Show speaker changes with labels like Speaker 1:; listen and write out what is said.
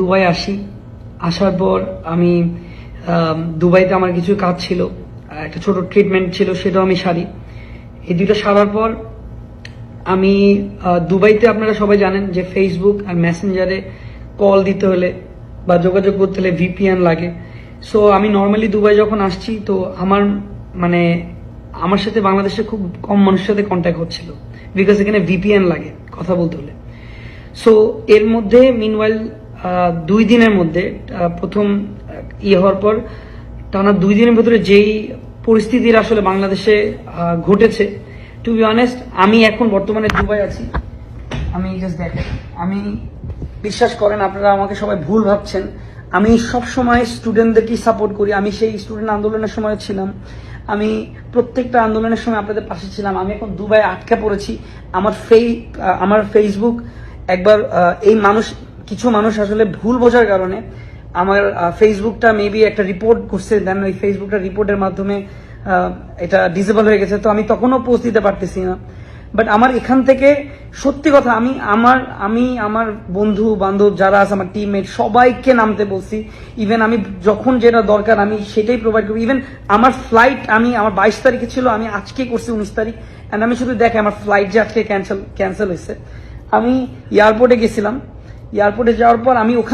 Speaker 1: Dubai আসি। আসার পর আমি দুবাইতে আমার কিছু কাজ ছিল, একটা ছোট ট্রিটমেন্ট ছিল, সেটাও আমি সারি। এই দুটো সারার পর আমি দুবাইতে, আপনারা সবাই জানেন যে ফেসবুক আর মেসেঞ্জারে কল দিতে হলে বা যোগাযোগ করতে হলে ভিপিএন লাগে। সো আমি নর্মালি দুবাই যখন আসছি, তো মানে আমার সাথে বাংলাদেশে খুব কম মানুষের সাথে কন্ট্যাক্ট হচ্ছিল, বিকজ এখানে ভিপিএন লাগে কথা বলতে হলে। সো এর মধ্যে মিনওয়াইল 2 দিনের মধ্যে প্রথম হওয়ার পর টানা 2 দিনের ভেতরে যেই পরিস্থিতির আসলে বাংলাদেশে ঘটেছে, টু বি অনেস্ট, আমি এখন বর্তমানে দুবাই আছি। আমি জাস্ট দেখেন, আমি বিশ্বাস করেন, আপনারা আমাকে সবাই ভুল ভাবছেন, আমি সব সময় স্টুডেন্টদেরকেই সাপোর্ট করি। আমি সেই স্টুডেন্ট আন্দোলনের সময় ছিলাম, আমি প্রত্যেকটা আন্দোলনের সময় আপনাদের পাশে ছিলাম। আমি এখন দুবাই আটকা পড়েছি। আমার ফেসবুক একবার কিছু মানুষ আসলে ভুল বোঝার কারণে আমার ফেসবুকটা মেবি একটা রিপোর্ট করছে, দেন ওই ফেসবুকটা রিপোর্টের মাধ্যমে এটা ডিসেবল হয়ে গেছে। তো আমি তখনও পোস্ট দিতে পারতেছি না। বাট আমার এখান থেকে সত্যি কথা, আমি আমার বন্ধু বান্ধব যারা আছে, আমার টিমমেট, সবাইকে নামতে বলছি। ইভেন আমি যখন যেটা দরকার আমি সেটাই প্রোভাইড করবো। ইভেন আমার ফ্লাইট আমার 22 তারিখে ছিল, আমি আজকে করছি 19 তারিখ। অ্যান্ড আমি শুধু দেখে আমার ফ্লাইট যে আজকে ক্যান্সেল হয়েছে। আমি এয়ারপোর্টে গেছিলাম, এয়ারপোর্টে যাওয়ার পর আমি ওখান